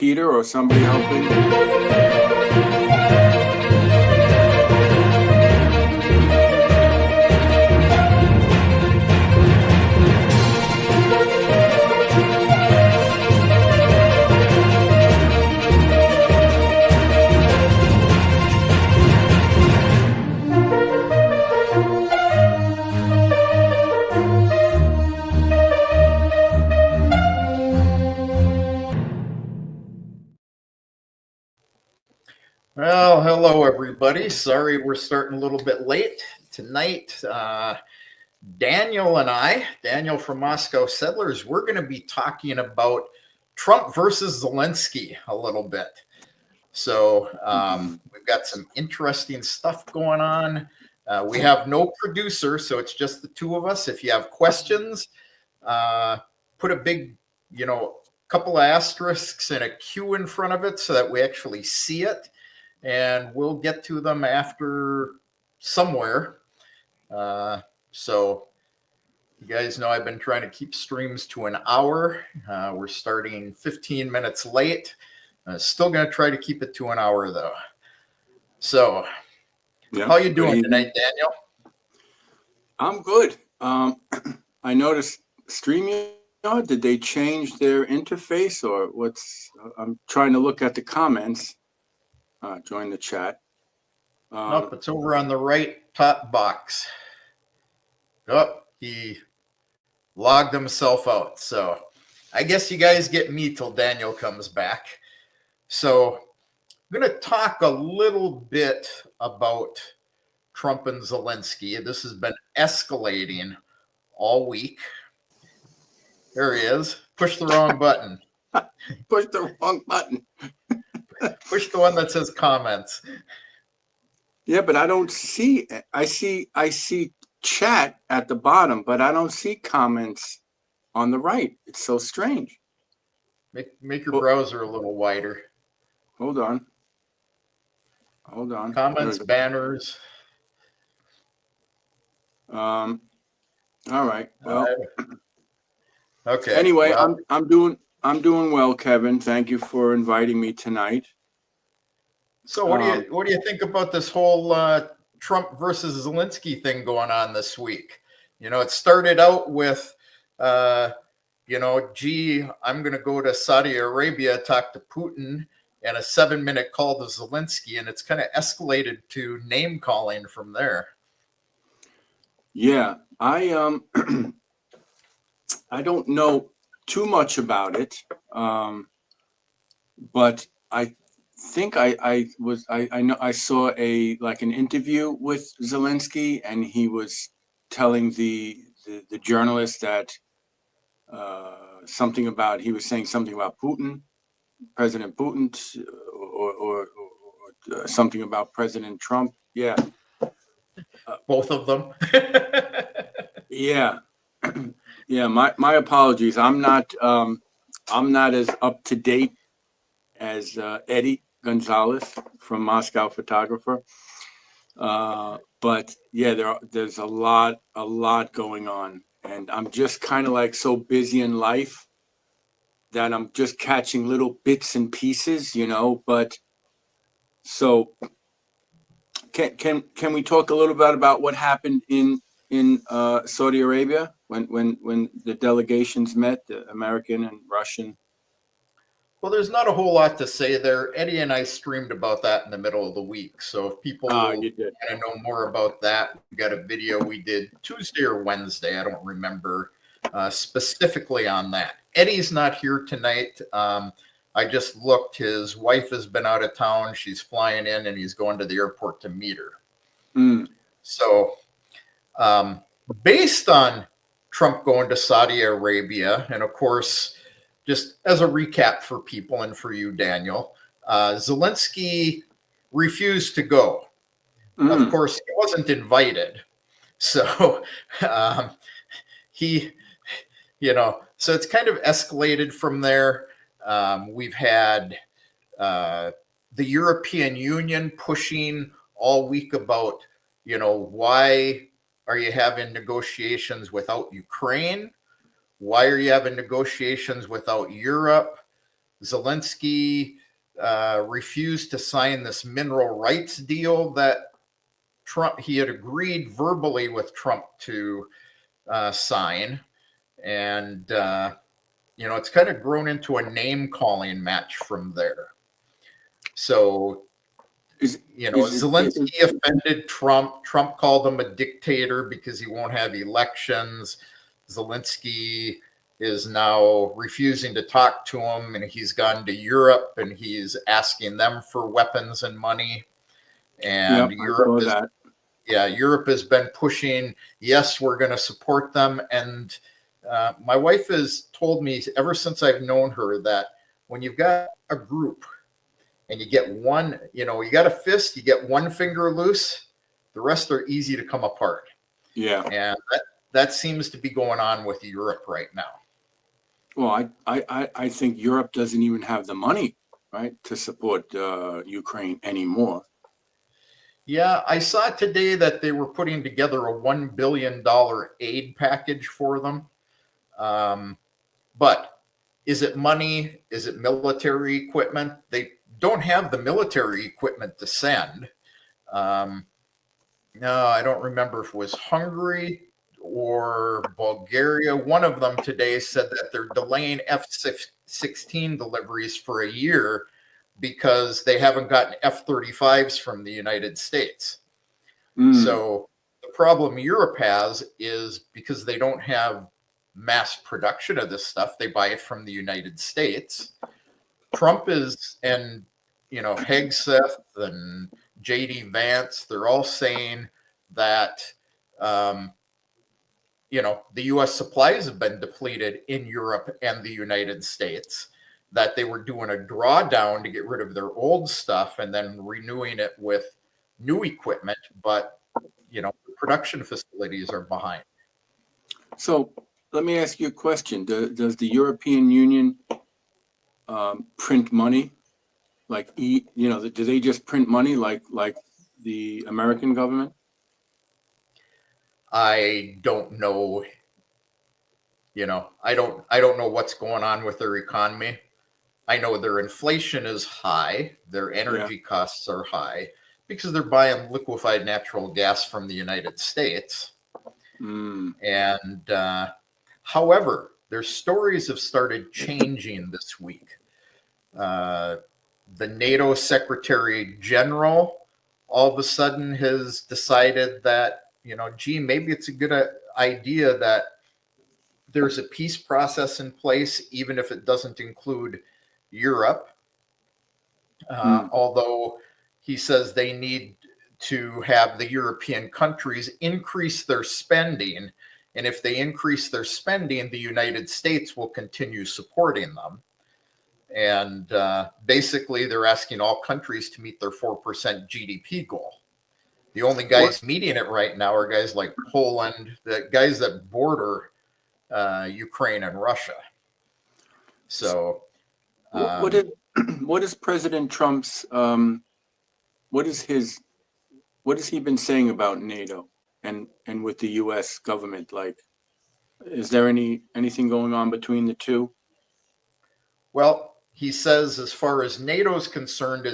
Peter or somebody helping? Well, hello, everybody. Sorry we're starting a little bit late tonight. Daniel and I, Daniel from Moscow Settlers, we're going to be talking about Trump versus Zelensky a little bit. So we've got some interesting stuff going on. We have no producer, so it's just the two of us. If you have questions, put a big, couple of asterisks and a Q in front of it so that we actually see it. And we'll get to them after somewhere. So you guys know I've been trying to keep streams to an hour. We're starting 15 minutes late. Still going to try to keep it to an hour, though. So how you doing tonight, Daniel? I'm good. I noticed StreamYard, did they change their interface or what's... I'm trying to look at the comments. Join the chat. Nope, it's over on the right top box. Oh, he logged himself out. So I guess you guys get me till Daniel comes back. So I'm going to talk a little bit about Trump and Zelensky. This has been escalating all week. There he is. Push the wrong button. Push the wrong button. Push the one that says comments. Yeah, but I don't see. I see chat at the bottom, but I don't see comments on the right. It's so strange. Make your browser a little wider. Hold on. Comments, banners. All right. Well. Okay. Anyway, well, I'm doing well, Kevin. Thank you for inviting me tonight. So what do you think about this whole Trump versus Zelensky thing going on this week? It started out with, gee, I'm going to go to Saudi Arabia, talk to Putin, and a 7-minute call to Zelensky, and it's kind of escalated to name calling from there. Yeah, I I don't know too much about it, but I think I know I saw an interview with Zelensky, and he was telling the journalist that he was saying something about Putin, President Putin, or something about President Trump. Yeah, both of them. Yeah. Yeah, my apologies. I'm not as up to date as Eddie Gonzalez from Moscow Photographer. But yeah, there's a lot going on, and I'm just kind of like so busy in life that I'm just catching little bits and pieces, but so can we talk a little bit about what happened in Saudi Arabia when the delegations met, the American and Russian? Well, there's not a whole lot to say there. Eddie and I streamed about that in the middle of the week. So if people want to know more about that, we got a video we did Tuesday or Wednesday. I don't remember specifically on that. Eddie's not here tonight. I just looked. His wife has been out of town. She's flying in, and he's going to the airport to meet her. So based on Trump going to Saudi Arabia, and of course, just as a recap for people and for you, Daniel, Zelensky refused to go. Of course, he wasn't invited. So so it's kind of escalated from there. We've had the European Union pushing all week about, why are you having negotiations without Ukraine? Why are you having negotiations without Europe? Zelensky refused to sign this mineral rights deal that he had agreed verbally with Trump to sign. And, it's kind of grown into a name calling match from there. So, Zelensky offended Trump. Trump called him a dictator because he won't have elections. Zelensky is now refusing to talk to him, and he's gone to Europe and he's asking them for weapons and money. And Europe has been pushing, yes, we're going to support them. And my wife has told me ever since I've known her that when you've got a group and you get one, you got a fist, you get one finger loose, the rest are easy to come apart. Yeah. And that seems to be going on with Europe right now. Well, I think Europe doesn't even have the money, right, to support Ukraine anymore. Yeah, I saw today that they were putting together a $1 billion aid package for them. But is it money? Is it military equipment? They don't have the military equipment to send. No, I don't remember if it was Hungary or Bulgaria. One of them today said that they're delaying F-16 deliveries for a year because they haven't gotten F-35s from the United States. So the problem Europe has is because they don't have mass production of this stuff, they buy it from the United States. Trump and Hegseth and J.D. Vance, they're all saying that the U.S. supplies have been depleted in Europe and the United States, that they were doing a drawdown to get rid of their old stuff and then renewing it with new equipment, but the production facilities are behind. So let me ask you a question. Does the European Union print money? Like, do they just print money like the American government? I don't know. I don't know what's going on with their economy. I know their inflation is high. Their energy costs are high because they're buying liquefied natural gas from the United States. And however, their stories have started changing this week. The NATO Secretary General all of a sudden has decided that, maybe it's a good idea that there's a peace process in place, even if it doesn't include Europe. Although he says they need to have the European countries increase their spending. And if they increase their spending, the United States will continue supporting them. And basically, they're asking all countries to meet their 4% GDP goal. The only guys meeting it right now are guys like Poland, the guys that border Ukraine and Russia. So what is President Trump's what has he been saying about NATO and with the US government? Like, is there anything going on between the two? Well, he says as far as NATO is concerned,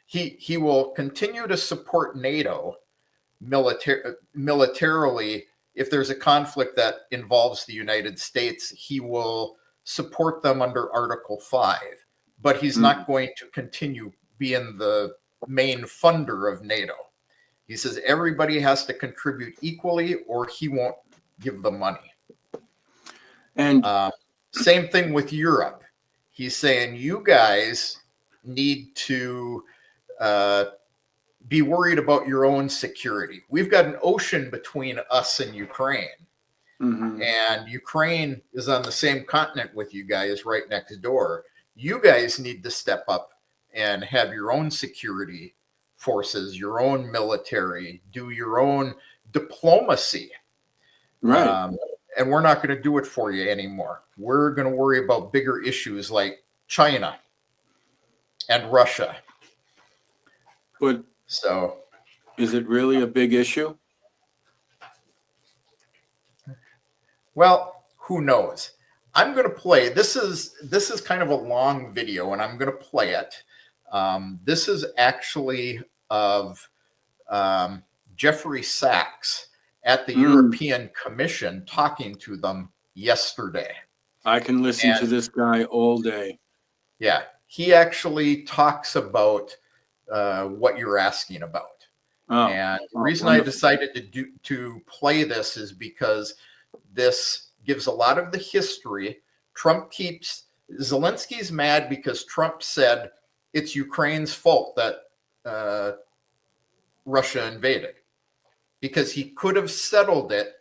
he will continue to support NATO militarily. If there's a conflict that involves the United States, he will support them under Article 5. But he's not going to continue being the main funder of NATO. He says everybody has to contribute equally or he won't give them money. And same thing with Europe. He's saying you guys need to be worried about your own security. We've got an ocean between us and Ukraine. And Ukraine is on the same continent with you guys right next door. You guys need to step up and have your own security forces, your own military, do your own diplomacy. Right. And we're not going to do it for you anymore. We're going to worry about bigger issues like China and Russia. But so is it really a big issue? Well, who knows? I'm going to play. This is kind of a long video, and I'm going to play it. This is actually of Jeffrey Sachs at the European Commission talking to them yesterday. I can listen to this guy all day. Yeah, he actually talks about what you're asking about. And the reason I decided to play this is because this gives a lot of the history. Zelensky's mad because Trump said it's Ukraine's fault that Russia invaded, because he could have settled it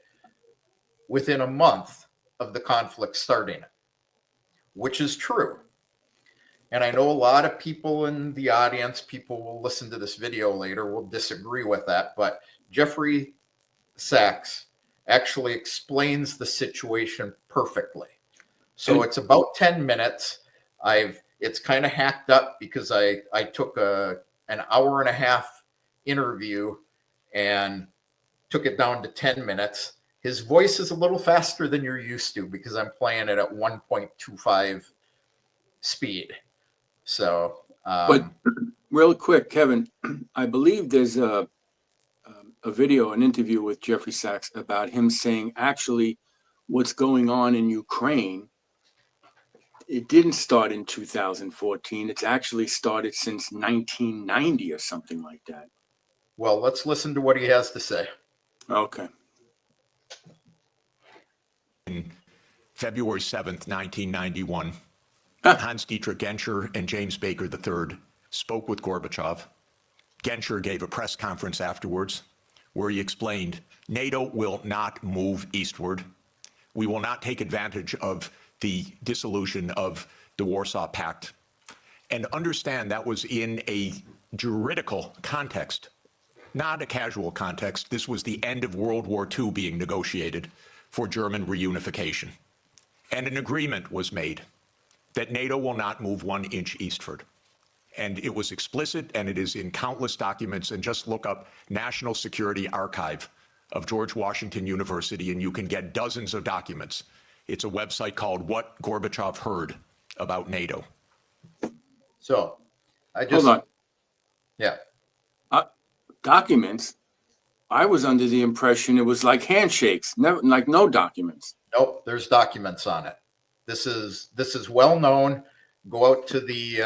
within a month of the conflict starting, which is true. And I know a lot of people in the audience, people will listen to this video later, will disagree with that. But Jeffrey Sachs actually explains the situation perfectly. So it's about 10 minutes. It's kind of hacked up because I took an hour and a half interview and took it down to 10 minutes. His voice is a little faster than you're used to because I'm playing it at 1.25 speed. So, but real quick, Kevin, I believe there's a video, an interview with Jeffrey Sachs about him saying actually what's going on in Ukraine, it didn't start in 2014. It's actually started since 1990 or something like that. Well, let's listen to what he has to say. Okay. February 7th, 1991. Hans-Dietrich Genscher and James Baker III spoke with Gorbachev. Genscher gave a press conference afterwards where he explained, NATO will not move eastward. We will not take advantage of the dissolution of the Warsaw Pact. And understand that was in a juridical context, not a casual context. This was the end of World War II being negotiated for German reunification. And an agreement was made that NATO will not move 1 inch eastward. And it was explicit, and it is in countless documents. And just look up National Security Archive of George Washington University, and you can get dozens of documents. It's a website called What Gorbachev Heard About NATO. So, I just... Hold on. Yeah. Documents? I was under the impression it was like handshakes, never, like no documents. Nope, there's documents on it. This is well known. Go out to the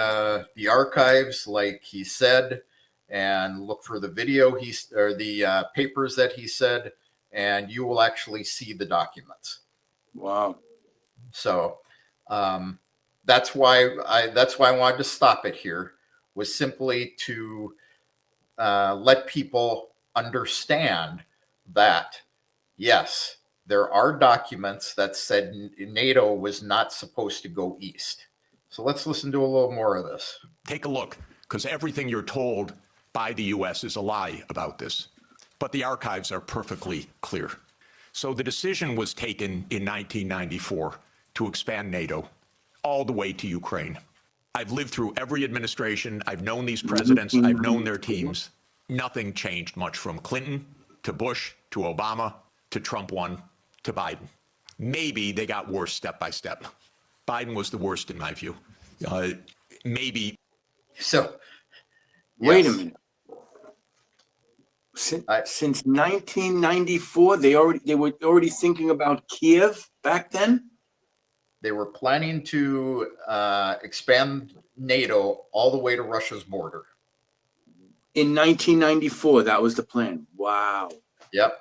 archives, like he said, and look for the video or the papers that he said, and you will actually see the documents. Wow. So that's why I wanted to stop it here, was simply to let people understand that yes, there are documents that said NATO was not supposed to go east. So let's listen to a little more of this. Take a look, because everything you're told by the U.S. is a lie about this. But the archives are perfectly clear. So the decision was taken in 1994 to expand NATO all the way to Ukraine. I've lived through every administration. I've known these presidents. I've known their teams. Nothing changed much from Clinton to Bush to Obama to Trump 1 to Biden. Maybe they got worse step by step. Biden was the worst in my view. Maybe. So, wait a minute. Since 1994, they were already thinking about Kiev back then. They were planning to expand NATO all the way to Russia's border. In 1994, that was the plan. Wow. Yep.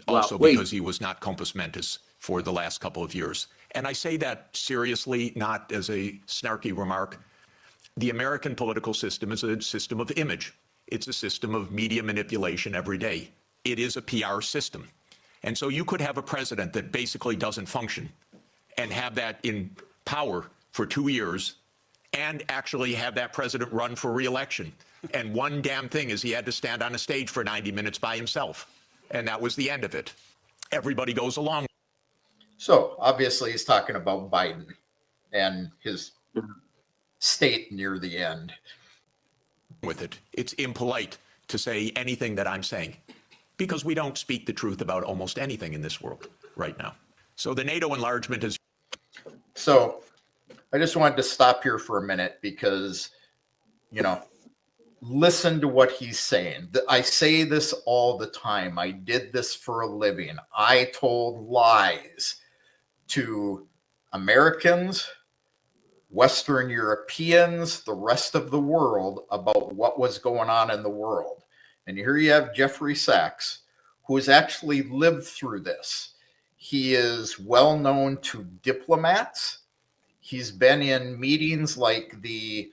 Also because he was not compos mentis for the last couple of years. And I say that seriously, not as a snarky remark. The American political system is a system of image. It's a system of media manipulation every day. It is a PR system. And so you could have a president that basically doesn't function and have that in power for 2 years and actually have that president run for re-election. And one damn thing is he had to stand on a stage for 90 minutes by himself. And that was the end of it. Everybody goes along. So obviously he's talking about Biden and his state near the end. With it. It's impolite to say anything that I'm saying because we don't speak the truth about almost anything in this world right now. So the NATO enlargement is. So I just wanted to stop here for a minute because, listen to what he's saying. I say this all the time. I did this for a living. I told lies to Americans, Western Europeans, the rest of the world about what was going on in the world. And here you have Jeffrey Sachs, who has actually lived through this. He is well known to diplomats. He's been in meetings like the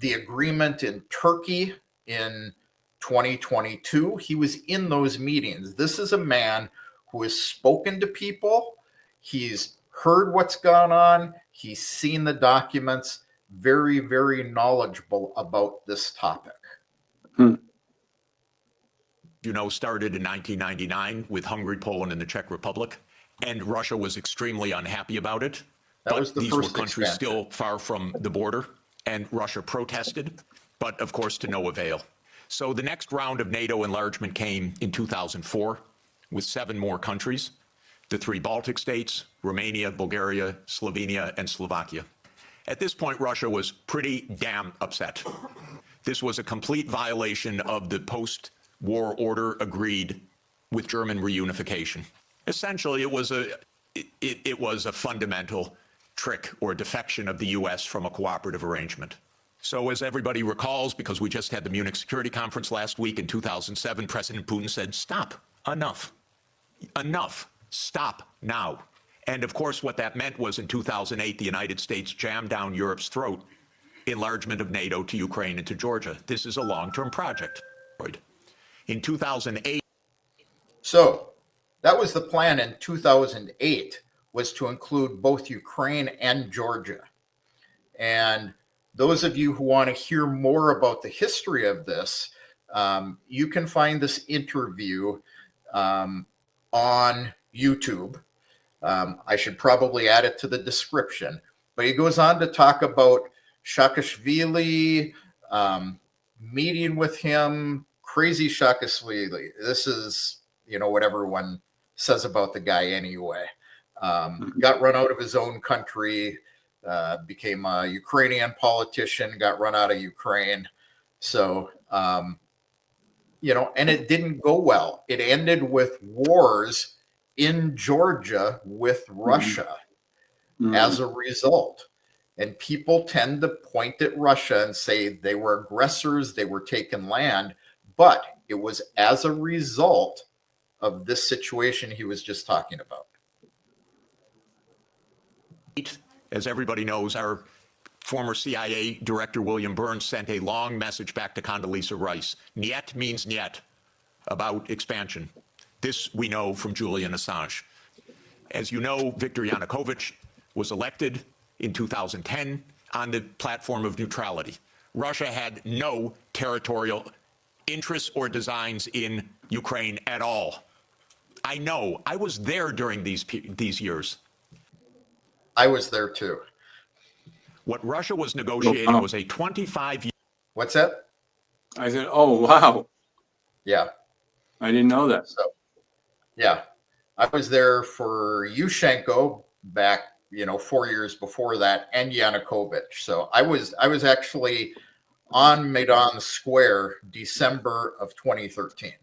agreement in Turkey in 2022. He was in those meetings. This is a man who has spoken to people. He's heard what's gone on. He's seen the documents. Very, very knowledgeable about this topic. Started in 1999 with Hungary, Poland, and the Czech Republic, and Russia was extremely unhappy about it. That was the these were first countries expansion. still far from the border, and Russia protested, but of course to no avail. So the next round of NATO enlargement came in 2004 with 7 more countries, the 3 Baltic states, Romania, Bulgaria, Slovenia, and Slovakia. At this point, Russia was pretty damn upset. This was a complete violation of the post-war order agreed with German reunification. Essentially, it was a fundamental trick or defection of the U.S. from a cooperative arrangement. So as everybody recalls, because we just had the Munich Security Conference last week in 2007, President Putin said, stop, enough, stop now. And of course, what that meant was in 2008, the United States jammed down Europe's throat enlargement of NATO to Ukraine and to Georgia. This is a long-term project. In 2008. So that was the plan in 2008, was to include both Ukraine and Georgia. And those of you who want to hear more about the history of this, you can find this interview on YouTube. I should probably add it to the description. But he goes on to talk about Saakashvili, meeting with him, crazy Saakashvili. This is, what everyone says about the guy anyway. Got run out of his own country, became a Ukrainian politician, got run out of Ukraine. So, and it didn't go well. It ended with wars in Georgia with Russia as a result. And people tend to point at Russia and say they were aggressors, they were taking land, but it was as a result of this situation he was just talking about. As everybody knows, our former CIA director, William Burns, sent a long message back to Condoleezza Rice. Niet means niet, about expansion. This we know from Julian Assange. As you know, Viktor Yanukovych was elected in 2010 on the platform of neutrality. Russia had no territorial interests or designs in Ukraine at all. I know. I was there during these years. I was there too. What Russia was negotiating was a 25-year. What's that? I said, oh, wow. Yeah. I didn't know that. So, yeah. I was there for Yushchenko back, 4 years before that, and Yanukovych. So I was actually on Maidan Square, December of 2013.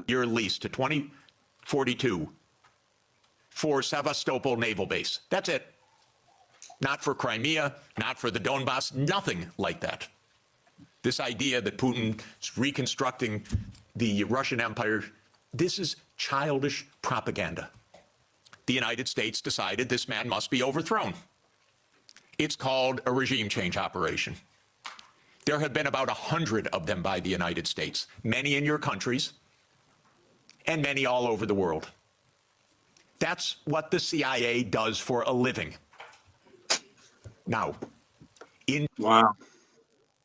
Year lease to 2042 for Sevastopol Naval Base. That's it. Not for Crimea, not for the Donbass, nothing like that. This idea that Putin is reconstructing the Russian Empire, this is childish propaganda. The United States decided this man must be overthrown. It's called a regime change operation. There have been about 100 of them by the United States, many in your countries, and many all over the world. That's what the CIA does for a living. Now, Wow.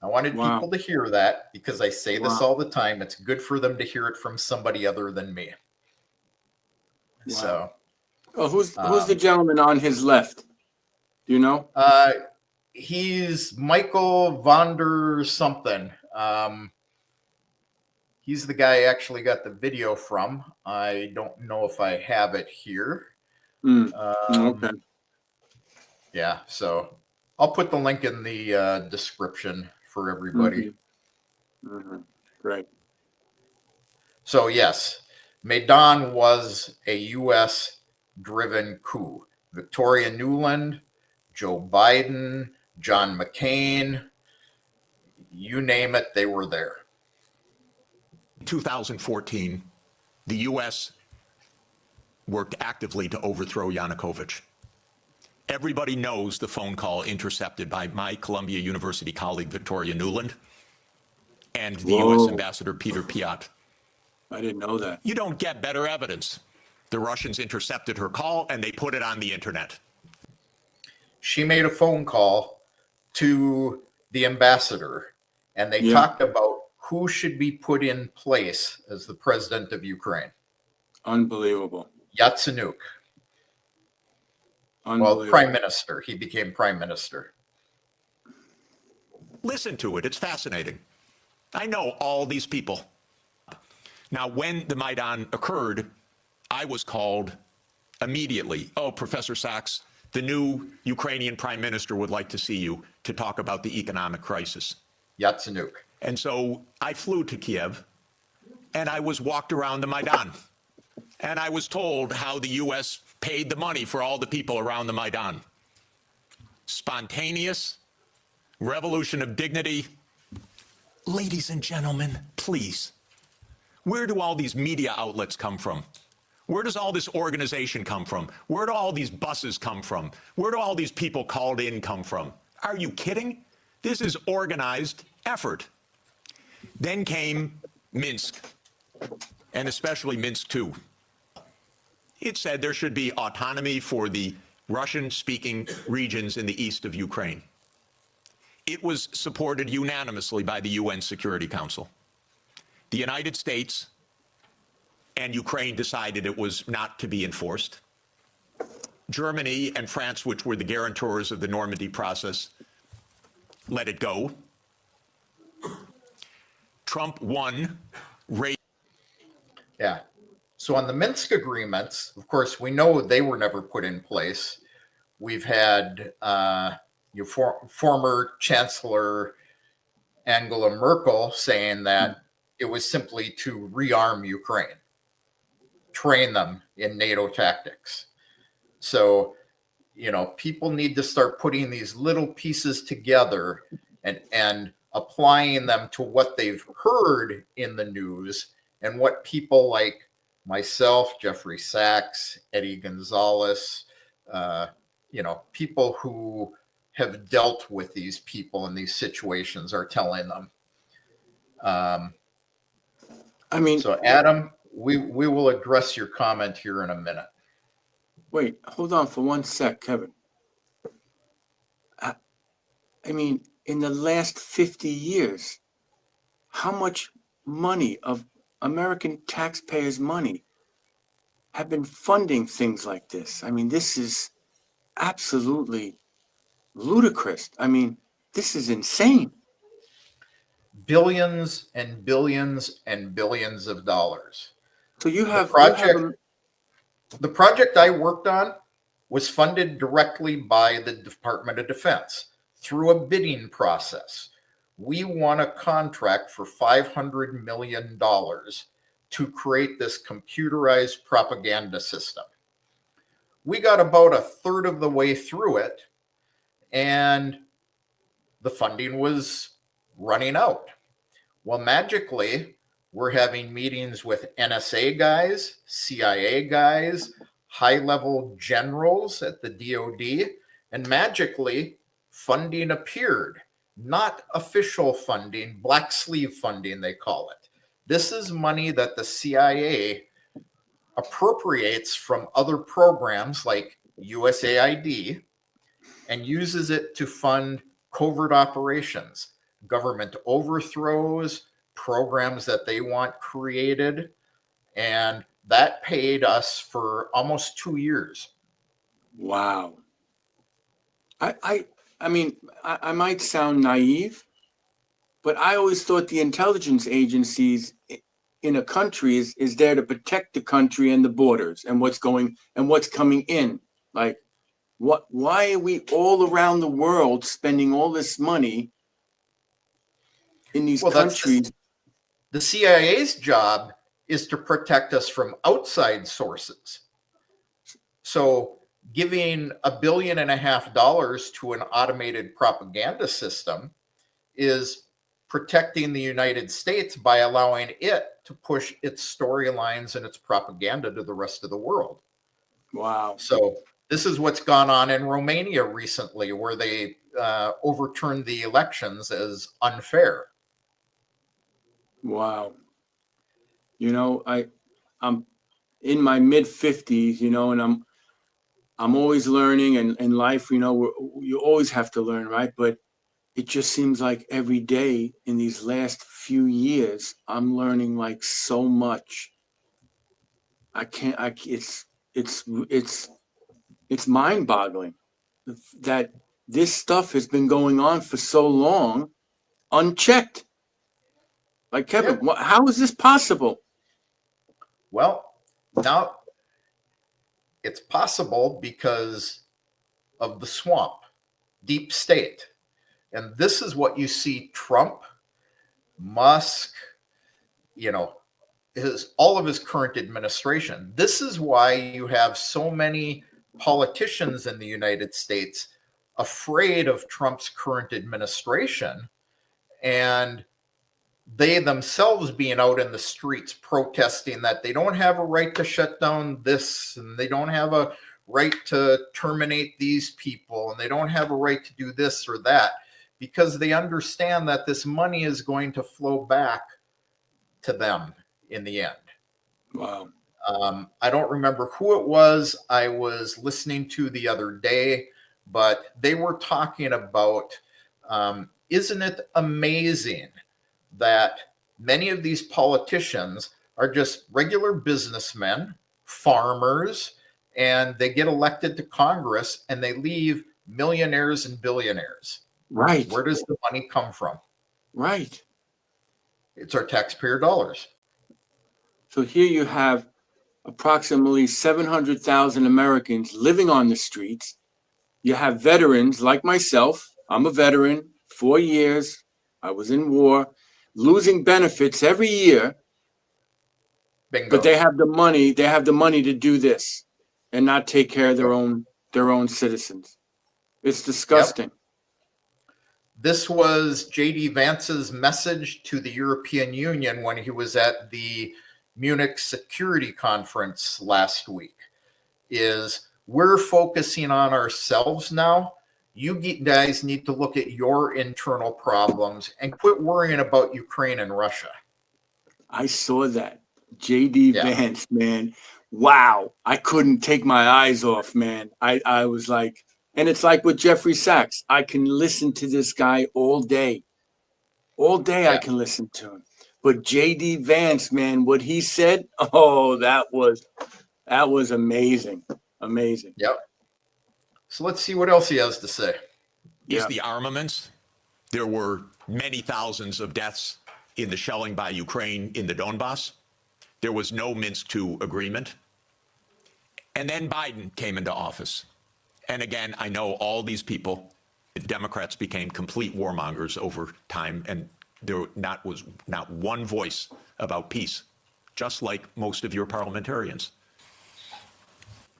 I wanted people to hear that because I say this all the time. It's good for them to hear it from somebody other than me. Wow. So, Oh, who's the gentleman on his left? Do you know? he's Michael von der something. He's the guy I actually got the video from. I don't know if I have it here. Okay. Yeah, so I'll put the link in the description for everybody. Great. So yes, Maidan was a U.S. driven coup. Victoria Nuland, Joe Biden, John McCain, you name it, they were there. 2014, the U.S. worked actively to overthrow Yanukovych. Everybody knows the phone call intercepted by my Columbia University colleague, Victoria Nuland, and the U.S. Ambassador Peter Piot. I didn't know that. You don't get better evidence. The Russians intercepted her call and they put it on the internet. She made a phone call to the ambassador, and they talked about who should be put in place as the president of Ukraine. Unbelievable. Yatsenyuk. Well, prime minister. He became prime minister. Listen to it. It's fascinating. I know all these people. Now, when the Maidan occurred, I was called immediately. Oh, Professor Sachs, the new Ukrainian prime minister would like to see you to talk about the economic crisis. Yatsenyuk. And so I flew to Kiev, and I was walked around the Maidan. And I was told how the U.S. paid the money for all the people around the Maidan. Spontaneous, revolution of dignity. Ladies and gentlemen, please, where do all these media outlets come from? Where does all this organization come from? Where do all these buses come from? Where do all these people called in come from? Are you kidding? This is organized effort. Then came Minsk, and especially Minsk II. It said there should be autonomy for the Russian-speaking regions in the east of Ukraine. It was supported unanimously by the UN Security Council. The United States and Ukraine decided it was not to be enforced. Germany and France, which were the guarantors of the Normandy process, let it go. Trump won. Yeah. So on the Minsk agreements, of course, we know they were never put in place. We've had former Chancellor Angela Merkel saying that it was simply to rearm Ukraine, train them in NATO tactics. So, people need to start putting these little pieces together and applying them to what they've heard in the news and what people like myself, Jeffrey Sachs, Eddie Gonzalez, people who have dealt with these people in these situations are telling them. So Adam, we will address your comment here in a minute. Wait, hold on for 1 sec, Kevin. In the last 50 years, how much money of American taxpayers' money have been funding things like this? This is absolutely ludicrous. This is insane. Billions and billions and billions of dollars. So the project I worked on was funded directly by the Department of Defense through a bidding process. We won a contract for $500 million to create this computerized propaganda system. We got about a third of the way through it, and the funding was running out. Well, magically, we're having meetings with NSA guys, CIA guys, high-level generals at the DoD, and magically, funding appeared. Not official funding, black sleeve funding, they call it. This is money that the CIA appropriates from other programs like USAID and uses it to fund covert operations, government overthrows, programs that they want created. And that paid us for almost 2 years. Wow. I might sound naive, but I always thought the intelligence agencies in a country is there to protect the country and the borders and what's coming in. Like, why are we all around the world spending all this money in these countries? The CIA's job is to protect us from outside sources. So giving $1.5 billion to an automated propaganda system is protecting the United States by allowing it to push its storylines and its propaganda to the rest of the world. Wow. So this is what's gone on in Romania recently, where they overturned the elections as unfair. Wow. You know, I'm in my mid 50s, you know, and I'm always learning, and in life, you know, you always have to learn, right? But it just seems like every day in these last few years, I'm learning like so much. It's mind boggling that this stuff has been going on for so long, unchecked. Like, Kevin, how is this possible? Well, now it's possible because of the swamp, deep state. And this is what you see Trump, Musk, you know, all of his current administration. This is why you have so many politicians in the United States afraid of Trump's current administration, and they themselves being out in the streets protesting that they don't have a right to shut down this, and they don't have a right to terminate these people, and they don't have a right to do this or that, because they understand that this money is going to flow back to them in the end. Wow. I don't remember who it was I was listening to the other day, but they were talking about, isn't it amazing that many of these politicians are just regular businessmen, farmers, and they get elected to Congress and they leave millionaires and billionaires. Right. Where does the money come from? Right. It's our taxpayer dollars. So here you have approximately 700,000 Americans living on the streets. You have veterans like myself. I'm a veteran, 4 years. I was in war, losing benefits every year. Bingo. But they have the money. They have the money to do this and not take care of their own citizens. It's disgusting. Yep. This was J.D. Vance's message to the European Union when he was at the Munich Security Conference last week, is we're focusing on ourselves now. You guys need to look at your internal problems and quit worrying about Ukraine and Russia. I saw that. J.D. Vance, man. Wow. I couldn't take my eyes off, man. I was like, and it's like with Jeffrey Sachs. I can listen to this guy all day. All day I can listen to him. But J.D. Vance, man, what he said, oh, that was amazing. Amazing. Yep. So let's see what else he has to say. Is the armaments. There were many thousands of deaths in the shelling by Ukraine in the Donbass. There was no Minsk II agreement. And then Biden came into office. And again, I know all these people, the Democrats became complete warmongers over time, and there was not one voice about peace, just like most of your parliamentarians.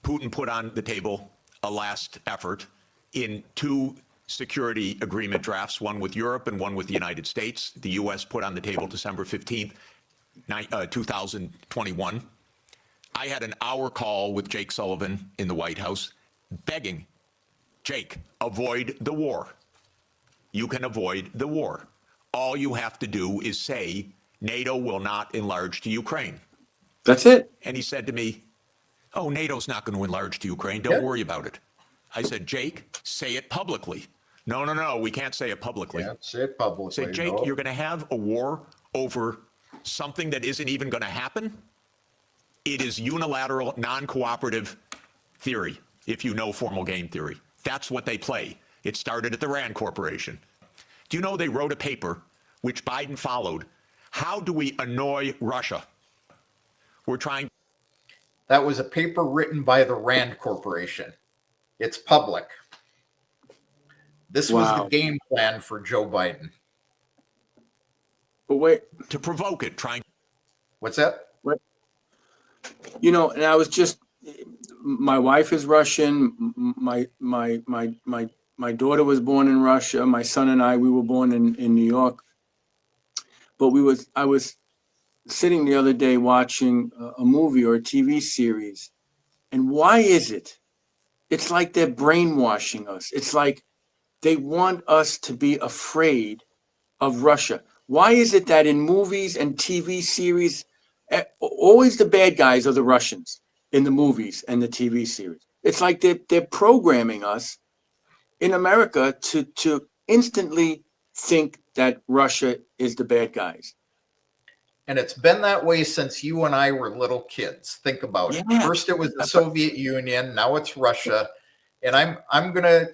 Putin put on the table a last effort in 2 security agreement drafts, one with Europe and one with the United States. The U.S. put on the table December 15th, 2021. I had an hour call with Jake Sullivan in the White House begging, Jake, avoid the war. You can avoid the war. All you have to do is say NATO will not enlarge to Ukraine. That's it. And he said to me, oh, NATO's not going to enlarge to Ukraine. Don't worry about it. I said, Jake, say it publicly. No, we can't say it publicly. Can't say it publicly. Say, Jake, you're going to have a war over something that isn't even going to happen? It is unilateral, non-cooperative theory, if you know formal game theory. That's what they play. It started at the Rand Corporation. Do you know they wrote a paper, which Biden followed? How do we annoy Russia? We're trying. That was a paper written by the Rand Corporation. It's public. This was the Wow. game plan for Joe Biden. But wait, to provoke it, trying. What's that? wait. And I was just, my wife is Russian. My daughter was born in Russia. My son and I, we were born in New York. But I was sitting the other day watching a movie or a TV series. And why is it? It's like they're brainwashing us. It's like they want us to be afraid of Russia. Why is it that in movies and TV series, always the bad guys are the Russians in the movies and the TV series? It's like they're programming us in America to instantly think that Russia is the bad guys. And it's been that way since you and I were little kids. Think about it. Yeah. First it was the Soviet Union, now it's Russia. And I'm going to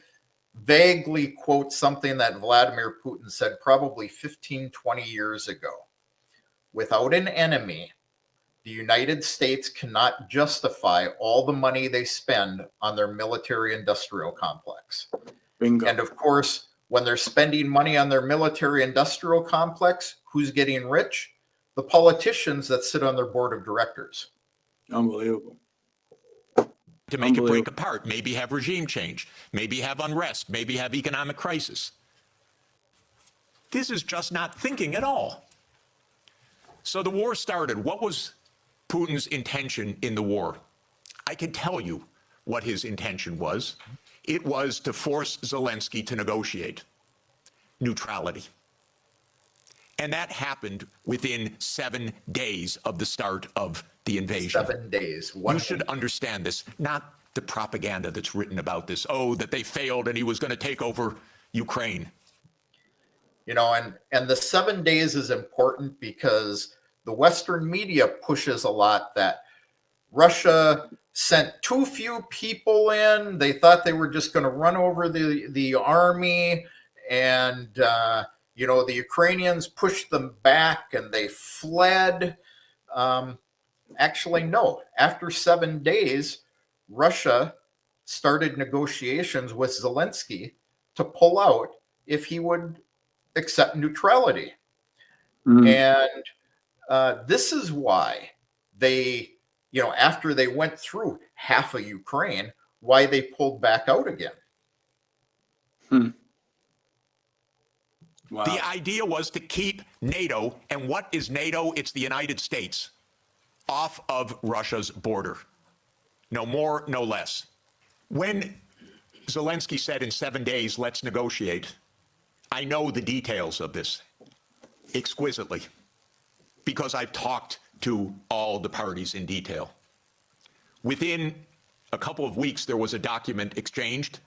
vaguely quote something that Vladimir Putin said probably 15, 20 years ago. Without an enemy, the United States cannot justify all the money they spend on their military-industrial complex. Bingo. And of course, when they're spending money on their military-industrial complex, who's getting rich? The politicians that sit on their board of directors. Unbelievable. To make it break apart, maybe have regime change, maybe have unrest, maybe have economic crisis. This is just not thinking at all. So the war started. What was Putin's intention in the war? I can tell you what his intention was. It was to force Zelensky to negotiate neutrality. And that happened within 7 days of the start of the invasion. 7 days. You should understand this, not the propaganda that's written about this. Oh, that they failed and he was going to take over Ukraine. And the 7 days is important because the Western media pushes a lot that Russia sent too few people in. They thought they were just going to run over the army, and the Ukrainians pushed them back and they fled. Actually, no. After 7 days, Russia started negotiations with Zelensky to pull out if he would accept neutrality. And this is why they, after they went through half of Ukraine, why they pulled back out again. Wow. The idea was to keep NATO, and what is NATO? It's the United States, off of Russia's border. No more, no less. When Zelensky said in 7 days, let's negotiate, I know the details of this exquisitely because I've talked to all the parties in detail. Within a couple of weeks, there was a document exchanged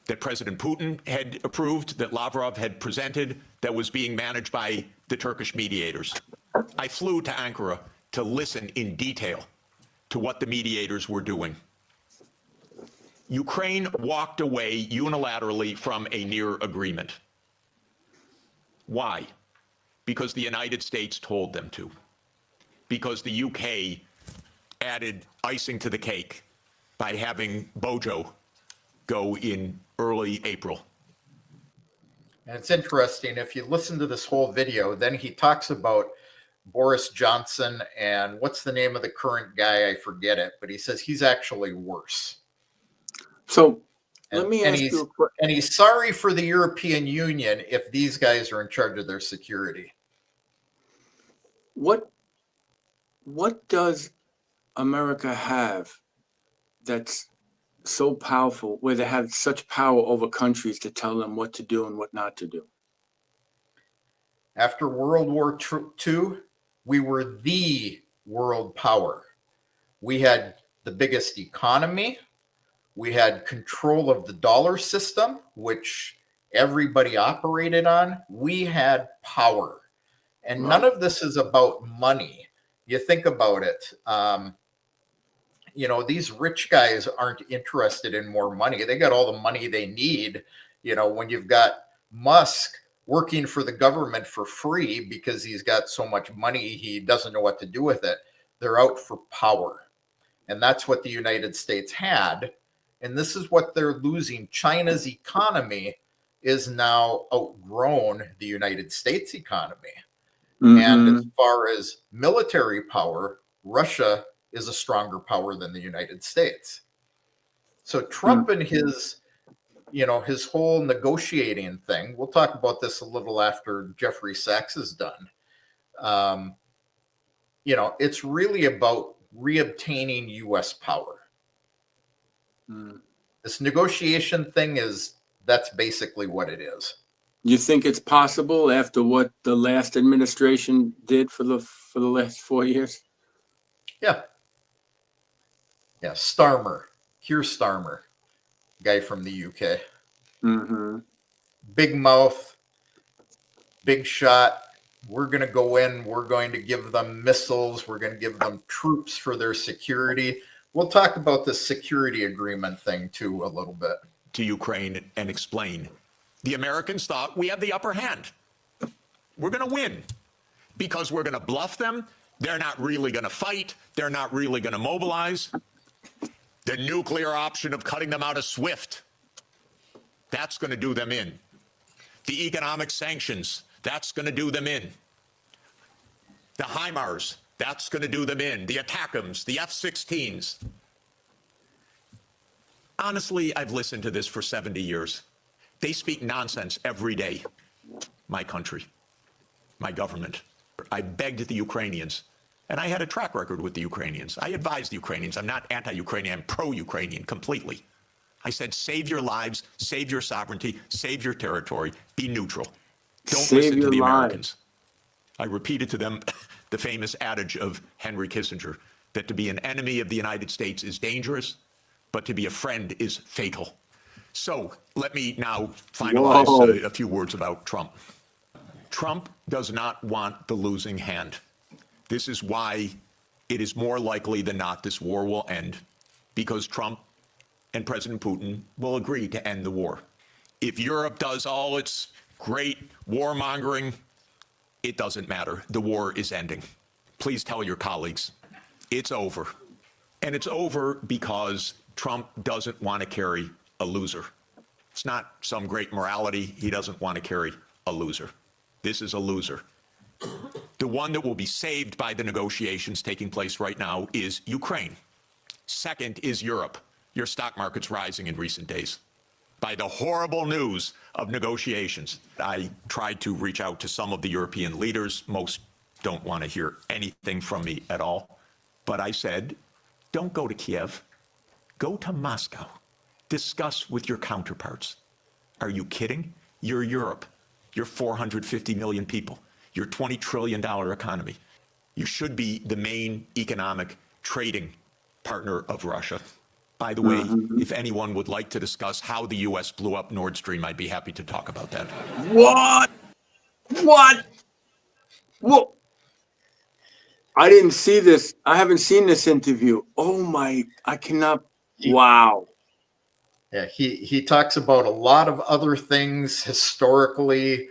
that President Putin had approved, that Lavrov had presented, that was being managed by the Turkish mediators. I flew to Ankara to listen in detail to what the mediators were doing. Ukraine walked away unilaterally from a near agreement. Why? Because the United States told them to. Because the UK added icing to the cake by having Bojo go in early April. And it's interesting, if you listen to this whole video, then he talks about Boris Johnson and what's the name of the current guy? I forget it, but he says he's actually worse. So let me ask you a question. And he's sorry for the European Union if these guys are in charge of their security. What does America have that's so powerful, where they have such power over countries to tell them what to do and what not to do? After World War II, we were the world power. We had the biggest economy. We had control of the dollar system, which everybody operated on. We had power. And none of this is about money. You think about it. These rich guys aren't interested in more money. They got all the money they need. When you've got Musk working for the government for free because he's got so much money, he doesn't know what to do with it. They're out for power. And that's what the United States had. And this is what they're losing. China's economy is now outgrown the United States economy. And as far as military power, Russia is a stronger power than the United States. So Trump and his whole negotiating thing, we'll talk about this a little after Jeffrey Sachs is done. It's really about reobtaining U.S. power. This negotiation thing that's basically what it is. You think it's possible after what the last administration did for the last 4 years? Yeah. Starmer, Keir Starmer, guy from the UK. Big mouth, big shot. We're going to go in. We're going to give them missiles. We're going to give them troops for their security. We'll talk about the security agreement thing too a little bit. To Ukraine and explain. The Americans thought we had the upper hand. We're going to win because we're going to bluff them. They're not really going to fight. They're not really going to mobilize. The nuclear option of cutting them out of SWIFT, that's going to do them in. The economic sanctions, that's going to do them in. The HIMARS, that's going to do them in. The ATACMS, the F-16s. Honestly, I've listened to this for 70 years. They speak nonsense every day. My country, my government. I begged the Ukrainians, and I had a track record with the Ukrainians. I advised the Ukrainians. I'm not anti-Ukrainian, I'm pro-Ukrainian completely. I said, save your lives, save your sovereignty, save your territory, be neutral. Don't listen to the Americans. I repeated to them the famous adage of Henry Kissinger, that to be an enemy of the United States is dangerous, but to be a friend is fatal. So let me now finalize a few words about Trump. Trump does not want the losing hand. This is why it is more likely than not this war will end, because Trump and President Putin will agree to end the war. If Europe does all its great warmongering, it doesn't matter. The war is ending. Please tell your colleagues, it's over. And it's over because Trump doesn't want to carry a loser. It's not some great morality. He doesn't want to carry a loser. This is a loser. The one that will be saved by the negotiations taking place right now is Ukraine. Second is Europe. Your stock market's rising in recent days by the horrible news of negotiations. I tried to reach out to some of the European leaders. Most don't want to hear anything from me at all. But I said, don't go to Kiev. Go to Moscow. Discuss with your counterparts. Are you kidding? You're Europe. You're 450 million people. You're $20 trillion economy. You should be the main economic trading partner of Russia. By the way, if anyone would like to discuss how the U.S. blew up Nord Stream, I'd be happy to talk about that. What? Well, I didn't see this. I haven't seen this interview. Oh my, I cannot. Wow. Yeah, he talks about a lot of other things historically,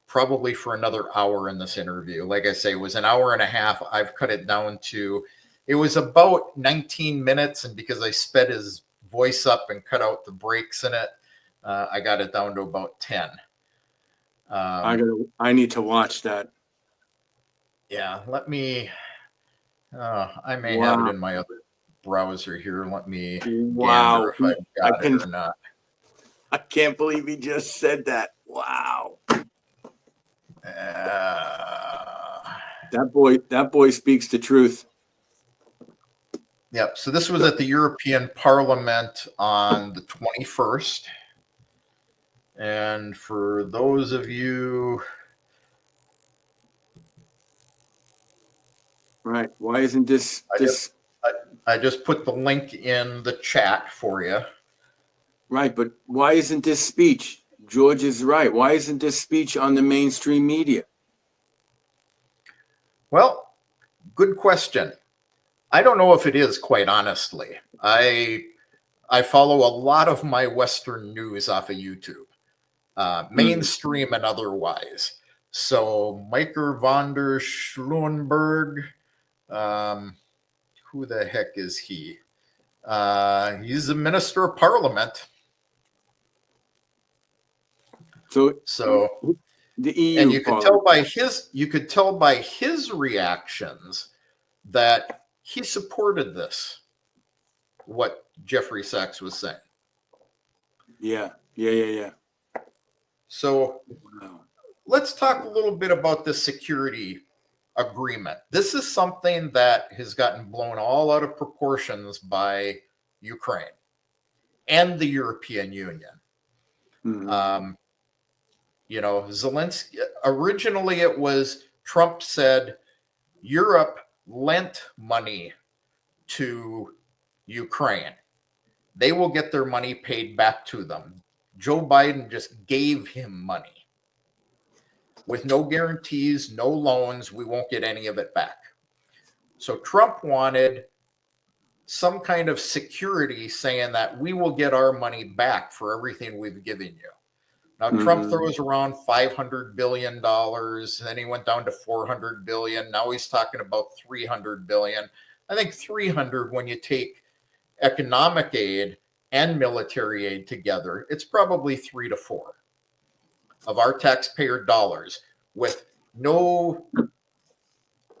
probably for another hour in this interview. Like I say, it was an hour and a half. I've cut it down to, it was about 19 minutes. And because I sped his voice up and cut out the breaks in it, I got it down to about 10. I need to watch that. Yeah, let me, I may have it in my other browser here. Let me gander if I've got it or not. I can't believe he just said that. Wow. That boy speaks the truth. Yep. So this was at the European Parliament on the 21st. And for those of you, right, why isn't this I just put the link in the chat for you. Right, but why isn't this speech? George is right. Why isn't this speech on the mainstream media? Well, good question. I don't know if it is, quite honestly. I follow a lot of my Western news off of YouTube, mainstream and otherwise. So Maiker von der Schluenberg, Who the heck is he? He's a minister of parliament. So the EU, and you could tell by his reactions that he supported this, what Jeffrey Sachs was saying. Yeah. So Wow. let's talk a little bit about the security agreement. This is something that has gotten blown all out of proportions by Ukraine and the European Union. Mm-hmm. Zelensky, originally it was Trump said Europe lent money to Ukraine. They will get their money paid back to them. Joe Biden just gave him money with no guarantees, no loans. We won't get any of it back. So Trump wanted some kind of security saying that we will get our money back for everything we've given you. Now, Trump throws around $500 billion, then he went down to $400 billion. Now he's talking about $300 billion. I think 300, when you take economic aid and military aid together, it's probably 3 to 4 of our taxpayer dollars with no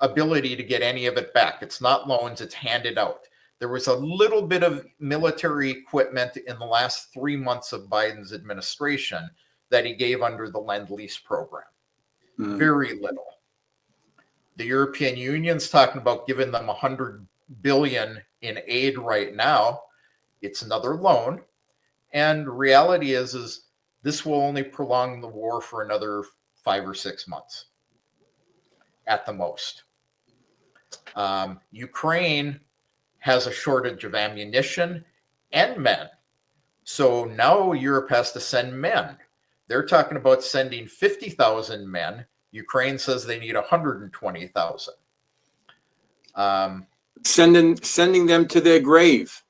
ability to get any of it back. It's not loans, it's handed out. There was a little bit of military equipment in the last 3 months of Biden's administration that he gave under the Lend-Lease program. Very little. The European Union's talking about giving them $100 billion in aid right now. It's another loan. And reality is this will only prolong the war for another 5 or 6 months at the most. Ukraine has a shortage of ammunition and men. So now Europe has to send men. They're talking about sending 50,000 men. Ukraine says they need 120,000. Sending them to their grave.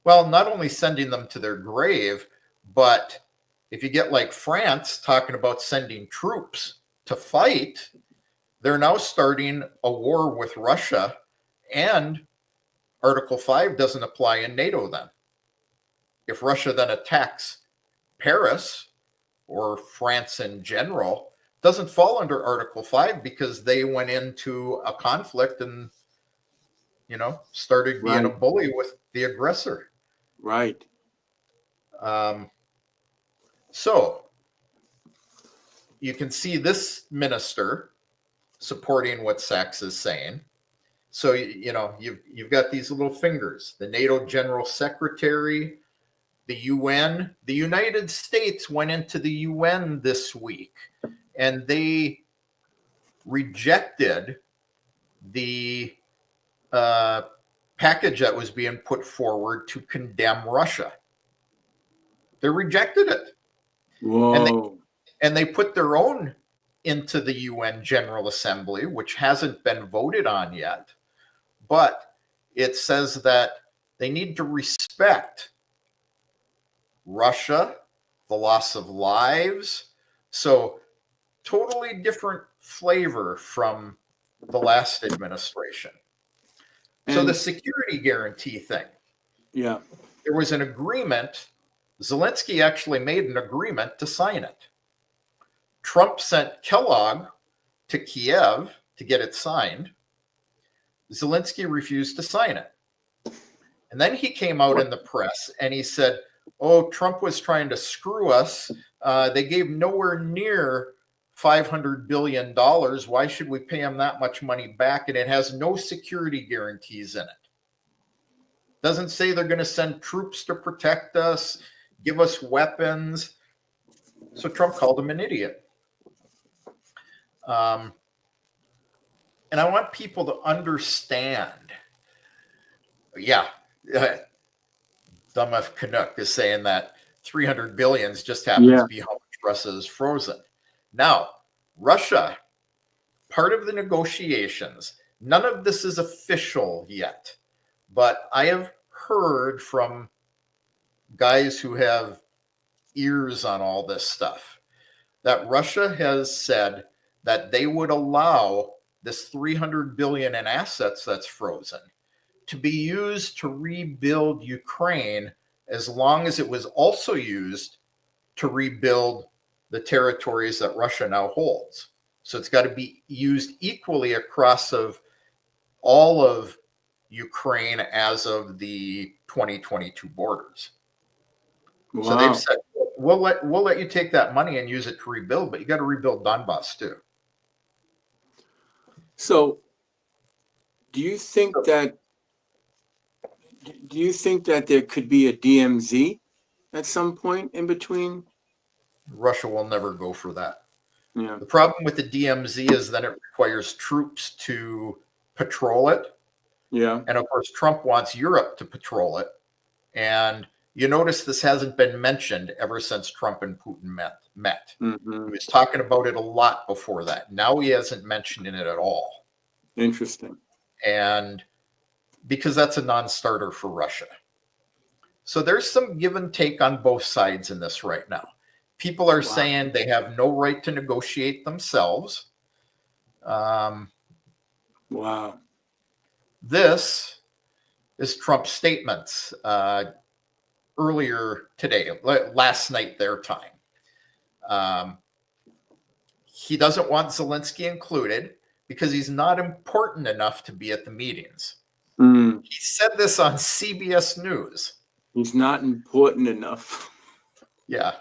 Well, not only sending them to their grave, but if you get like France talking about sending troops to fight, they're now starting a war with Russia, and Article 5 doesn't apply in NATO then. If Russia then attacks Paris or France in general, doesn't fall under Article 5 because they went into a conflict and, started being a bully with the aggressor. Right. So you can see this minister supporting what Sachs is saying. So, you've got these little fingers, the NATO General Secretary, the UN. The United States went into the UN this week and they rejected the package that was being put forward to condemn Russia. They rejected it. Whoa. And they put their own into the UN General Assembly, which hasn't been voted on yet. But it says that they need to respect Russia, the loss of lives. So totally different flavor from the last administration. So the security guarantee thing. Yeah. There was an agreement. Zelensky actually made an agreement to sign it. Trump sent Kellogg to Kiev to get it signed. Zelensky refused to sign it. And then he came out in the press and he said, Trump was trying to screw us. They gave nowhere near $500 billion. Why should we pay him that much money back? And it has no security guarantees in it. Doesn't say they're going to send troops to protect us, give us weapons. So Trump called him an idiot. And I want people to understand. Yeah. Dumb F. Canuck is saying that 300 billions just happens to be how much Russia is frozen. Now, Russia, part of the negotiations, none of this is official yet, but I have heard from guys who have ears on all this stuff that Russia has said that they would allow this 300 billion in assets that's frozen, to be used to rebuild Ukraine, as long as it was also used to rebuild the territories that Russia now holds. So it's got to be used equally across of all of Ukraine as of the 2022 borders. Wow. So they've said, we'll let you take that money and use it to rebuild, but you got to rebuild Donbass too. So do you think that there could be a DMZ at some point in between? Russia will never go for that. Yeah. The problem with the DMZ is then it requires troops to patrol it. Yeah. And of course, Trump wants Europe to patrol it. And you notice this hasn't been mentioned ever since Trump and Putin met. Mm-hmm. He was talking about it a lot before that. Now he hasn't mentioned it at all. Interesting. And because that's a non-starter for Russia. So there's some give and take on both sides in this right now. People are saying they have no right to negotiate themselves. Wow. This is Trump's statements earlier today, last night, their time. He doesn't want Zelensky included because he's not important enough to be at the meetings. Mm. He said this on CBS News. He's not important enough. Yeah.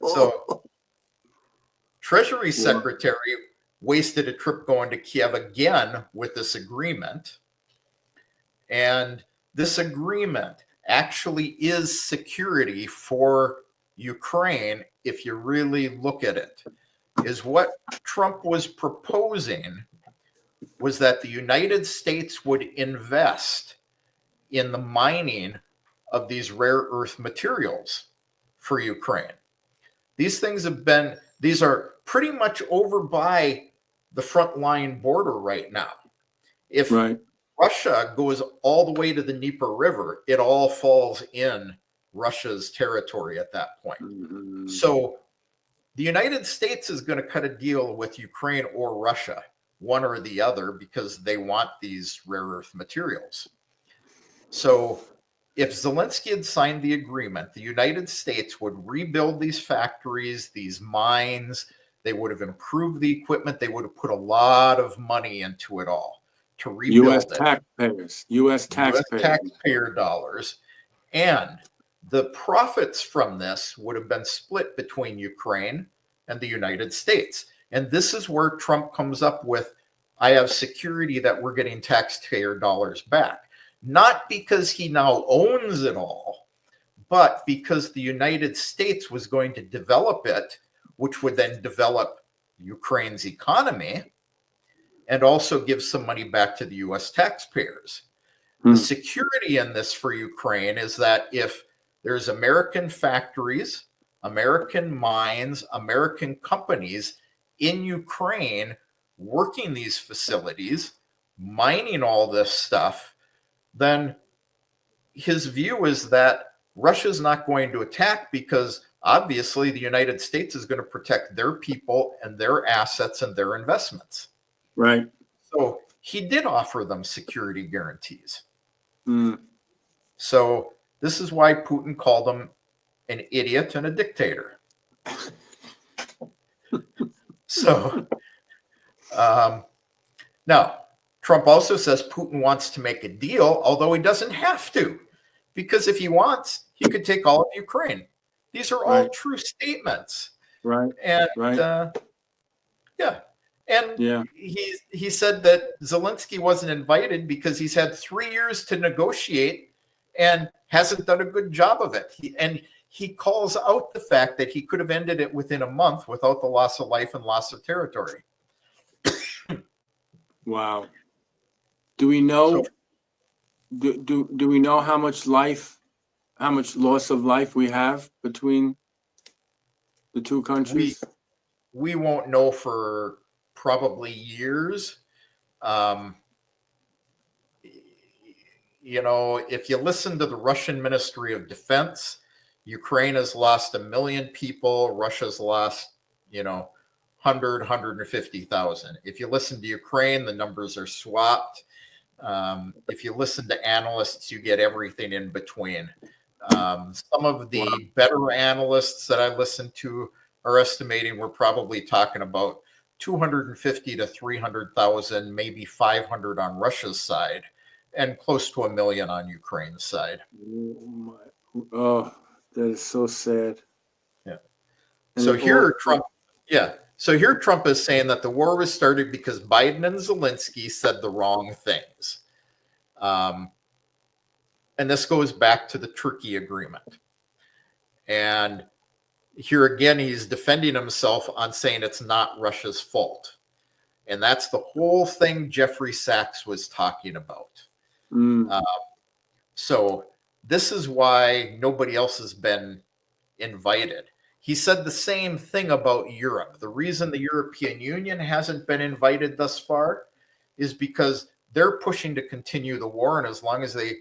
So Treasury Secretary wasted a trip going to Kiev again with this agreement. And this agreement actually is security for Ukraine, if you really look at it. Is what Trump was proposing was that the United States would invest in the mining of these rare earth materials for Ukraine. These are pretty much over by the front line border right now. If Russia goes all the way to the Dnieper River, it all falls in Russia's territory at that point. Mm-hmm. So the United States is going to cut a deal with Ukraine or Russia, one or the other, because they want these rare earth materials. So if Zelensky had signed the agreement, the United States would rebuild these factories, these mines. They would have improved the equipment. They would have put a lot of money into it all to rebuild U.S. taxpayer dollars. And the profits from this would have been split between Ukraine and the United States. And this is where Trump comes up with, I have security that we're getting taxpayer dollars back. Not because he now owns it all, but because the United States was going to develop it, which would then develop Ukraine's economy and also give some money back to the U.S. taxpayers. The security in this for Ukraine is that if there's American factories, American mines, American companies in Ukraine working these facilities, mining all this stuff, then his view is that Russia's not going to attack because obviously the United States is going to protect their people and their assets and their investments. Right. So he did offer them security guarantees. Mm. So this is why Putin called him an idiot and a dictator. So now, Trump also says Putin wants to make a deal, although he doesn't have to, because if he wants, he could take all of Ukraine. These are all true statements. Right. And he said that Zelensky wasn't invited because he's had 3 years to negotiate and hasn't done a good job of it. He calls out the fact that he could have ended it within a month without the loss of life and loss of territory. Wow. Do we know? Do we know how much loss of life we have between the two countries? We won't know for probably years. If you listen to the Russian Ministry of Defense, Ukraine has lost 1 million people. Russia's lost, 150,000. If you listen to Ukraine, the numbers are swapped. If you listen to analysts, you get everything in between. Some of the better analysts that I listen to are estimating we're probably talking about 250 to 300,000, maybe 500 on Russia's side, and close to 1 million on Ukraine's side. Oh, that is so sad. Yeah. And So it here, all- Trump. Yeah. So here, Trump is saying that the war was started because Biden and Zelensky said the wrong things. And this goes back to the Turkey agreement. And here again, he's defending himself on saying it's not Russia's fault. And that's the whole thing Jeffrey Sachs was talking about. So this is why nobody else has been invited. He said the same thing about Europe. The reason the European Union hasn't been invited thus far is because they're pushing to continue the war. And as long as they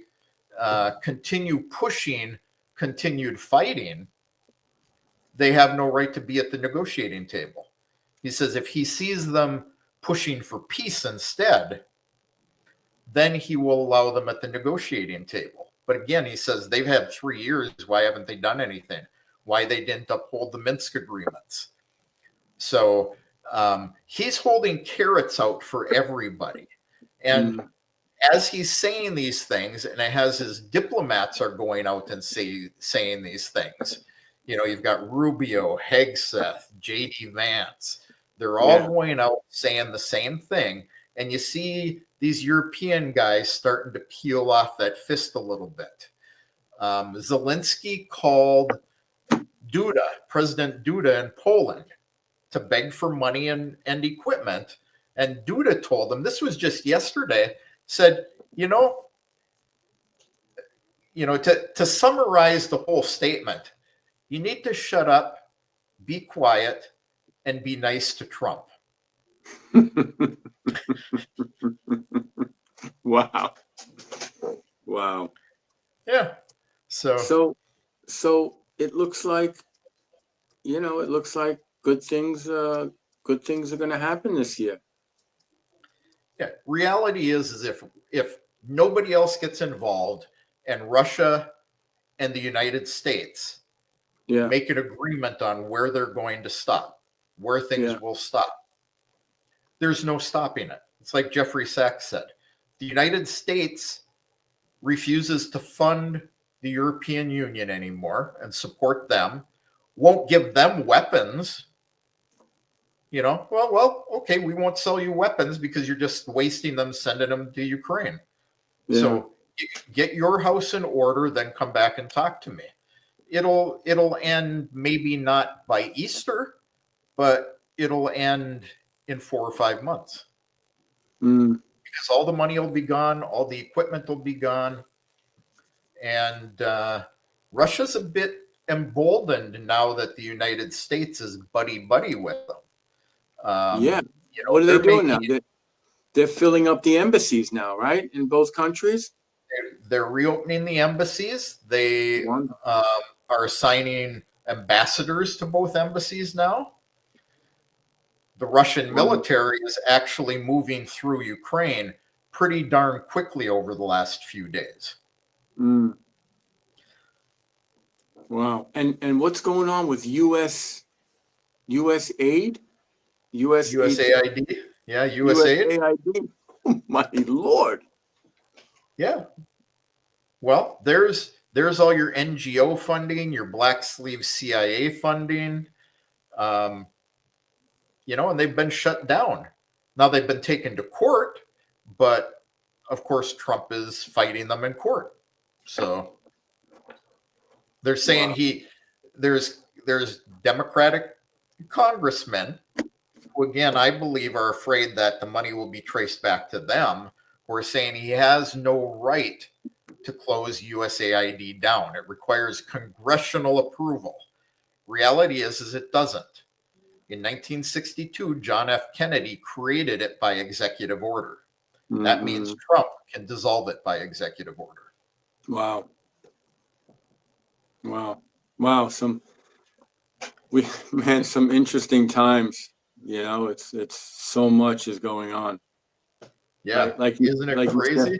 continue pushing continued fighting, they have no right to be at the negotiating table. He says if he sees them pushing for peace instead, then he will allow them at the negotiating table. But again, he says they've had 3 years. Why haven't they done anything? Why they didn't uphold the Minsk agreements? So he's holding carrots out for everybody. And as he's saying these things, and as his diplomats are going out and saying these things, you know, you've got Rubio, Hegseth, J.D. Vance. They're all going out saying the same thing. And you see these European guys starting to peel off that fist a little bit. Zelensky called Duda, President Duda in Poland, to beg for money and equipment. And Duda told him, this was just yesterday, said, to summarize the whole statement, you need to shut up, be quiet, and be nice to Trump. Wow. Yeah. So it looks like, good things are going to happen this year. Yeah. Reality is if nobody else gets involved and Russia and the United States make an agreement on where they're going to stop, where things will stop, there's no stopping it. It's like Jeffrey Sachs said. The United States refuses to fund the European Union anymore and support them, won't give them weapons. Okay, we won't sell you weapons because you're just wasting them, sending them to Ukraine. Yeah. So get your house in order, then come back and talk to me. It'll end maybe not by Easter, but it'll end in 4 or 5 months. Because all the money will be gone, all the equipment will be gone. And Russia's a bit emboldened now that the United States is buddy-buddy with them. What are they doing now? They're filling up the embassies now, right? In both countries? They're reopening the embassies. They are assigning ambassadors to both embassies now. The Russian military is actually moving through Ukraine pretty darn quickly over the last few days. Wow. And what's going on with U.S. aid? USAID? Yeah, USAID. Oh, my Lord. Yeah. Well, there's all your NGO funding, your Black Sleeve CIA funding, and they've been shut down. Now they've been taken to court, but of course Trump is fighting them in court. So they're saying there's Democratic congressmen who, again, I believe are afraid that the money will be traced back to them, who are saying he has no right to close USAID down. It requires congressional approval. Reality is it doesn't. In 1962, John F. Kennedy created it by executive order. That means Trump can dissolve it by executive order. Wow. Some interesting times. You know, it's so much is going on. Yeah. Like Isn't it you said, crazy?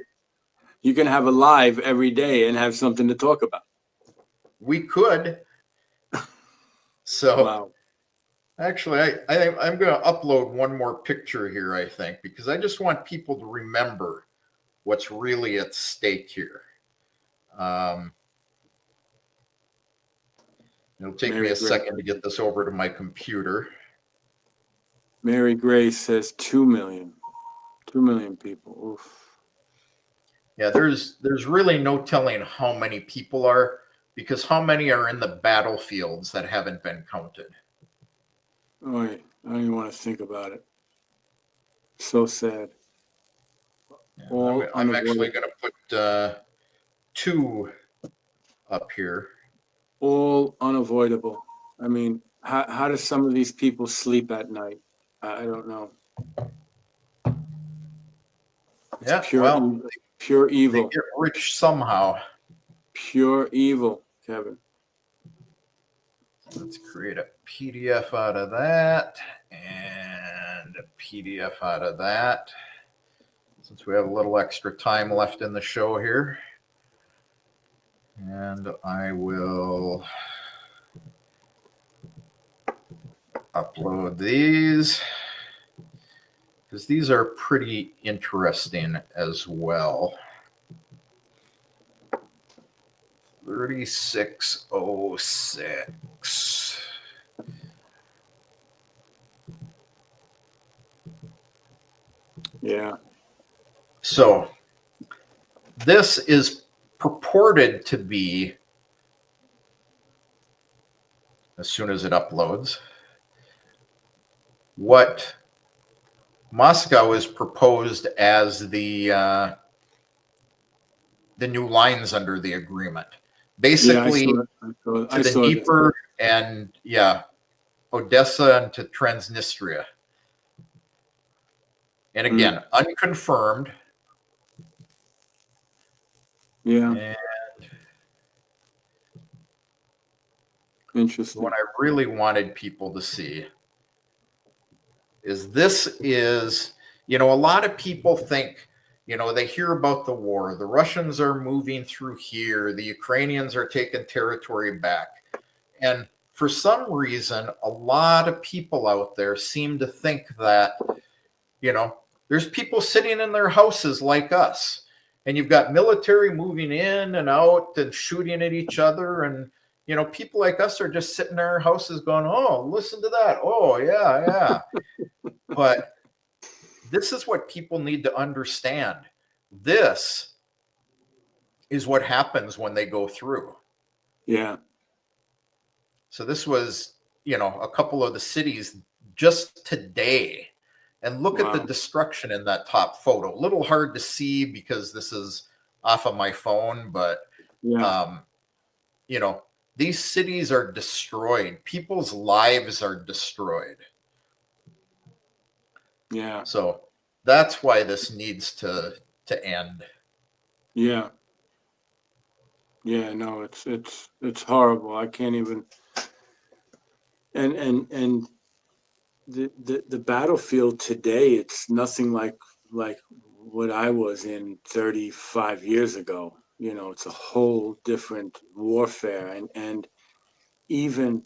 you can have a live every day and have something to talk about. We could. So Wow. actually, I'm going to upload one more picture here, I think, because I just want people to remember what's really at stake here. It'll take me Mary a Grace. second to get this over to my computer. Mary Grace says 2 million. 2 million people. Oof. Yeah, there's really no telling how many people are, because how many are in the battlefields that haven't been counted? Oh, I don't even want to think about it. So sad. All I'm actually unavoidable. going to put 2 up here. All unavoidable. I mean, how do some of these people sleep at night? I don't know. It's Yeah, pure well, evil. Pure they evil. get rich somehow. Pure evil, Kevin. Let's create a PDF out of that and a PDF out of that, since we have a little extra time left in the show here. And I will upload these, because these are pretty interesting as well. 3606. Yeah. So this is purported to be, as soon as it uploads, what Moscow is proposed as the new lines under the agreement. Basically, Yeah, I to the saw this. Dnieper and Odessa and to Transnistria. And again, unconfirmed. Yeah. And Interesting. what I really wanted people to see is this is, a lot of people think, they hear about the war. The Russians are moving through here. The Ukrainians are taking territory back. And for some reason, a lot of people out there seem to think that, there's people sitting in their houses like us. And you've got military moving in and out and shooting at each other. And, people like us are just sitting in our houses going, oh, listen to that. Oh, yeah. But this is what people need to understand. This is what happens when they go through. Yeah. So this was, a couple of the cities just today. And look at the destruction in that top photo. A little hard to see because this is off of my phone, but, these cities are destroyed. People's lives are destroyed. Yeah. So that's why this needs to end. Yeah. Yeah, no, it's horrible. I can't even. And the battlefield today, it's nothing like what I was in 35 years ago. It's a whole different warfare, and even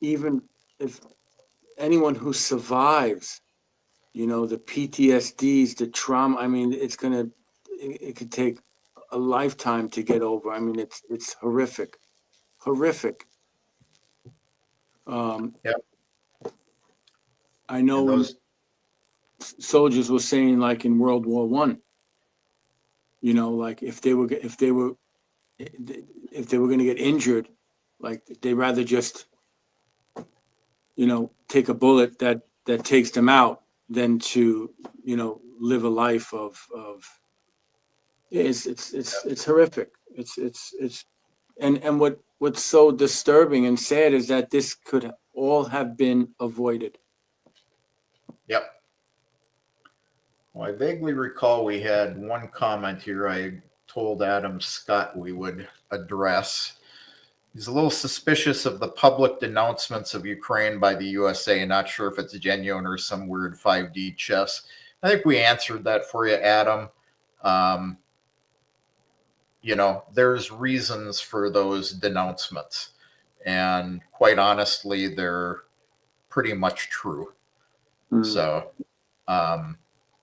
if anyone who survives, the PTSDs, the trauma. I mean, it could take a lifetime to get over. I mean, it's horrific. Yeah. I know those soldiers were saying, like in World War I, like if they were going to get injured, like they'd rather just take a bullet that takes them out than to live a life of it's horrific. It's and what's so disturbing and sad is that this could all have been avoided. Yep. Well, I vaguely recall we had one comment here I told Adam Scott we would address. He's a little suspicious of the public denouncements of Ukraine by the USA. Not sure if it's genuine or some weird 5D chess. I think we answered that for you, Adam. You know, there's reasons for those denouncements. And quite honestly, they're pretty much true. So the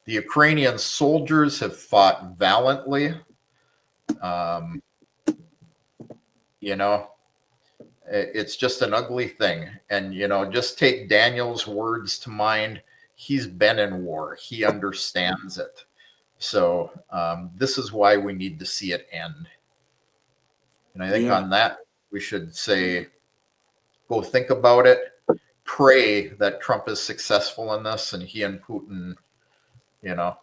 Ukrainian soldiers have fought valiantly. You know, it's just an ugly thing. And, you know, just take Daniel's words to mind. He's been in war. He understands it. So this is why we need to see it end. And I think on that, we should say, go think about it. Pray that Trump is successful in this and he and Putin, you know,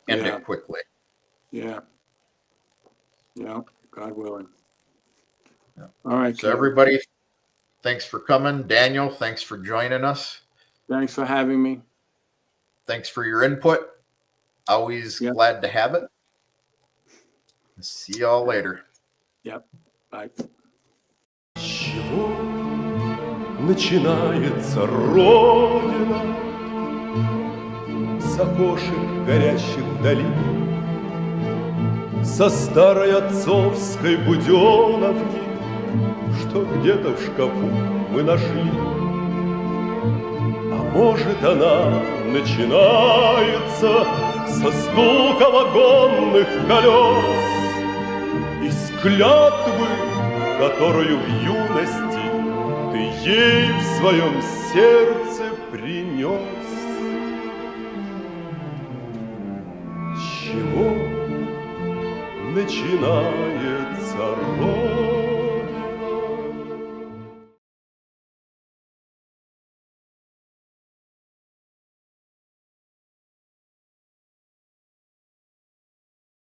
end it quickly. Yeah. God willing. Yeah. All right. So everybody, thanks for coming. Daniel, thanks for joining us. Thanks for having me. Thanks for your input. Always glad to have it. See y'all later. Yep. Bye. С чего начинается Родина? С окошек горящих вдали, со старой отцовской буденовки, что где-то в шкафу мы нашли. А может, она начинается со стука вагонных колес, из клятвы, которую в юности ты ей в своем сердце принес. С чего начинается род?